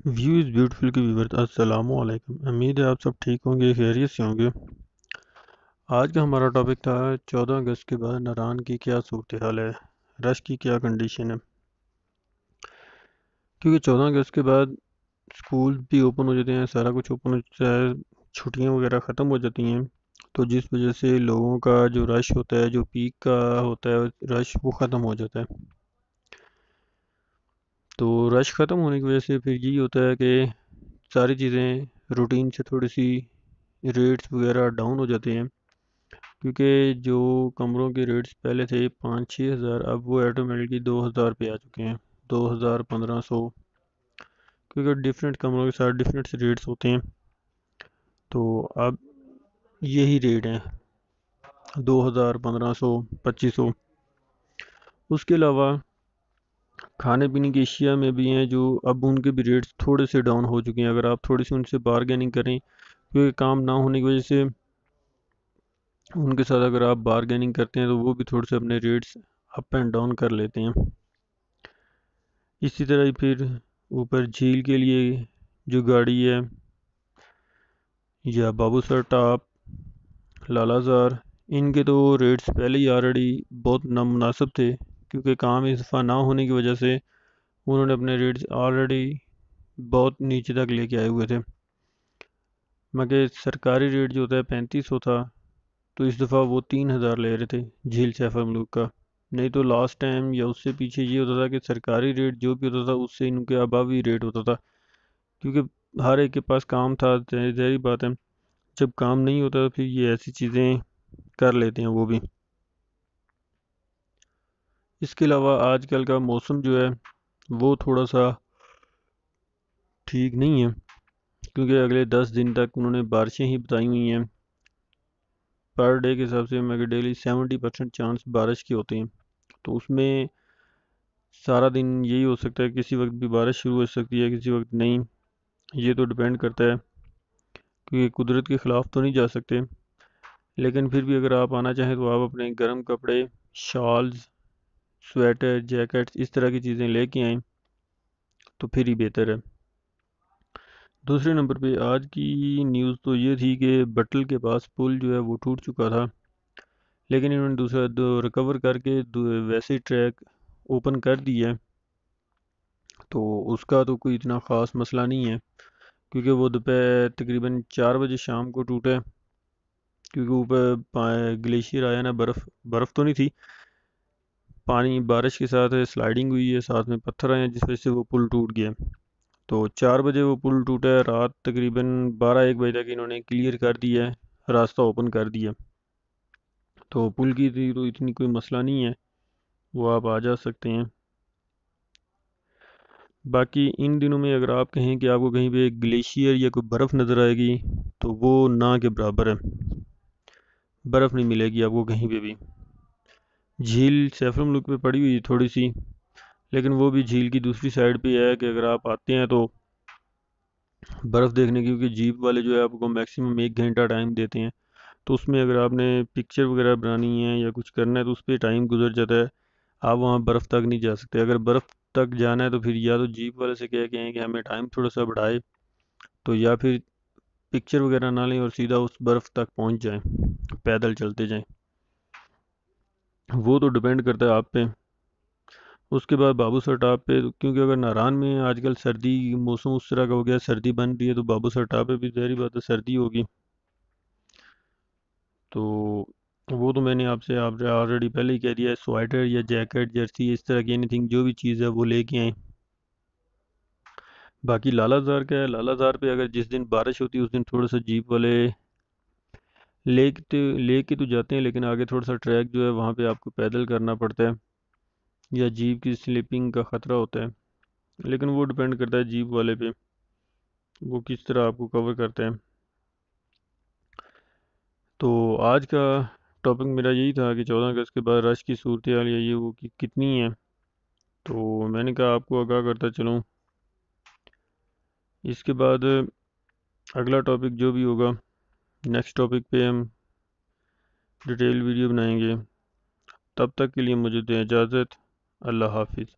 View is beautiful کے viewers السلام علیکم، امید ہے آپ سب ٹھیک ہوں گے، خیریت سے ہوں گے۔ آج کا ہمارا ٹاپک تھا 14 اگست کے بعد ناران کی کیا صورتحال ہے، رش کی کیا کنڈیشن ہے۔ کیونکہ 14 اگست کے بعد سکول بھی اوپن ہو جاتے ہیں، سارا کچھ اوپن ہو جاتا ہے، چھٹیاں وغیرہ ختم ہو جاتی ہیں، تو جس وجہ سے لوگوں کا جو رش ہوتا ہے، جو پیک کا ہوتا ہے رش، وہ ختم ہو جاتا ہے۔ تو رش ختم ہونے کی وجہ سے پھر یہی ہوتا ہے کہ ساری چیزیں روٹین سے تھوڑی سی ریٹس وغیرہ ڈاؤن ہو جاتے ہیں، کیونکہ جو کمروں کے ریٹس پہلے تھے 5-6 ہزار، اب وہ آٹومیٹکلی 2 ہزار پہ آ چکے ہیں، 2 ہزار 1500، کیونکہ ڈفرینٹ کمروں کے ساتھ ڈفرینٹ ریٹس ہوتے ہیں، تو اب یہی ریٹ ہیں 2 ہزار 1500 2500۔ اس کے علاوہ کھانے پینے کی اشیاء میں بھی ہیں جو اب ان کے بھی ریٹس تھوڑے سے ڈاؤن ہو چکے ہیں، اگر آپ تھوڑی سی ان سے بارگیننگ کریں، کیونکہ کام نہ ہونے کی وجہ سے ان کے ساتھ اگر آپ بارگیننگ کرتے ہیں تو وہ بھی تھوڑے سے اپنے ریٹس اپ اینڈ ڈاؤن کر لیتے ہیں۔ اسی طرح ہی پھر اوپر جھیل کے لیے جو گاڑی ہے، یا بابو سر ٹاپ، لالا زار، ان کے تو ریٹس پہلے ہی آلریڈی بہت نامناسب تھے، کیونکہ کام اس دفعہ نہ ہونے کی وجہ سے انہوں نے اپنے ریٹس آلریڈی بہت نیچے تک لے کے آئے ہوئے تھے۔ مگر سرکاری ریٹ جو ہوتا ہے 3500 تھا، تو اس دفعہ وہ 3000 لے رہے تھے جھیل سیف ملوک کا۔ نہیں تو لاسٹ ٹائم یا اس سے پیچھے یہ ہوتا تھا کہ سرکاری ریٹ جو بھی ہوتا تھا اس سے ان کے اباو ہی ریٹ ہوتا تھا، کیونکہ ہر ایک کے پاس کام تھا، ظاہری بات ہے جب کام نہیں ہوتا تو پھر یہ ایسی چیزیں کر لیتے ہیں وہ بھی۔ اس کے علاوہ آج کل کا موسم جو ہے وہ تھوڑا سا ٹھیک نہیں ہے، کیونکہ اگلے 10 دن تک انہوں نے بارشیں ہی بتائی ہوئی ہیں، پر ڈے کے حساب سے مگر ڈیلی 70% چانس بارش کے ہوتے ہیں، تو اس میں سارا دن یہی ہو سکتا ہے، کسی وقت بھی بارش شروع ہو سکتی ہے، کسی وقت نہیں، یہ تو ڈیپینڈ کرتا ہے، کیونکہ قدرت کے خلاف تو نہیں جا سکتے۔ لیکن پھر بھی اگر آپ آنا چاہیں تو آپ اپنے گرم کپڑے، شالز، سویٹر، جیکٹس، اس طرح کی چیزیں لے کے آئیں تو پھر ہی بہتر ہے۔ دوسرے نمبر پہ آج کی نیوز تو یہ تھی کہ بٹل کے پاس پل جو ہے وہ ٹوٹ چکا تھا، لیکن انہوں نے دوسرا ریکور کر کے ویسے ٹریک اوپن کر دی ہے، تو اس کا تو کوئی اتنا خاص مسئلہ نہیں ہے، کیونکہ وہ دوپہر تقریباً 4 بجے شام کو ٹوٹا ہے، کیونکہ اوپر گلیشیئر آیا نا، برف تو نہیں تھی، پانی بارش کے ساتھ سلائڈنگ ہوئی ہے، ساتھ میں پتھر آئے ہیں جس وجہ سے وہ پل ٹوٹ گیا۔ تو 4 بجے وہ پل ٹوٹا ہے، رات تقریباً 12-1 بجے تک انہوں نے کلیئر کر دیا ہے، راستہ اوپن کر دیا، تو پل کی تو اتنی کوئی مسئلہ نہیں ہے، وہ آپ آ جا سکتے ہیں۔ باقی ان دنوں میں اگر آپ کہیں کہ آپ کو کہیں پہ گلیشیئر یا کوئی برف نظر آئے گی تو وہ نہ کے برابر ہے، برف نہیں ملے گی آپ کو کہیں پہ بھی۔ جھیل سیف الملک پہ پڑی ہوئی تھوڑی سی، لیکن وہ بھی جھیل کی دوسری سائڈ پہ ہے کہ اگر آپ آتے ہیں تو برف دیکھنے کی، کیونکہ جیپ والے جو ہے آپ کو میکسیمم 1 گھنٹہ ٹائم دیتے ہیں، تو اس میں اگر آپ نے پکچر وغیرہ بنانی ہے یا کچھ کرنا ہے تو اس پہ ٹائم گزر جاتا ہے، آپ وہاں برف تک نہیں جا سکتے۔ اگر برف تک جانا ہے تو پھر یا تو جیپ والے سے کہہ کے آئیں کہ ہمیں ٹائم تھوڑا سا بڑھائے، تو یا پھر پکچر وغیرہ نہ لیں اور سیدھا اس برف تک پہنچ جائیں، پیدل چلتے جائیں، وہ تو ڈیپینڈ کرتا ہے آپ پہ۔ اس کے بعد بابو سر ٹاپ پہ، کیونکہ اگر ناران میں آج کل سردی موسم اس طرح کا ہو گیا، سردی بن رہی ہے، تو بابو سر ٹاپ پہ بھی ظاہری بات ہے سردی ہوگی، تو وہ تو میں نے آپ سے آلریڈی پہلے ہی کہہ دیا ہے، سویٹر یا جیکٹ، جرسی، اس طرح کی اینی تھنگ جو بھی چیز ہے وہ لے کے آئیں۔ باقی لالا زار کا ہے، لالا زار پہ اگر جس دن بارش ہوتی ہے اس دن تھوڑا سا جیپ والے لے کے تو جاتے ہیں، لیکن آگے تھوڑا سا ٹریک جو ہے وہاں پہ آپ کو پیدل کرنا پڑتا ہے، یا جیپ کی سلپنگ کا خطرہ ہوتا ہے، لیکن وہ ڈیپینڈ کرتا ہے جیپ والے پہ، وہ کس طرح آپ کو کور کرتا ہے۔ تو آج کا ٹاپک میرا یہی تھا کہ 14 اگست کے بعد رش کی صورتحال یا یہ وہ کتنی ہے، تو میں نے کہا آپ کو آگاہ کرتا چلوں۔ اس کے بعد اگلا ٹاپک جو بھی ہوگا، نیکسٹ ٹاپک پہ ہم ڈیٹیل ویڈیو بنائیں گے، تب تک کے لیے مجھے دیں اجازت، اللہ حافظ۔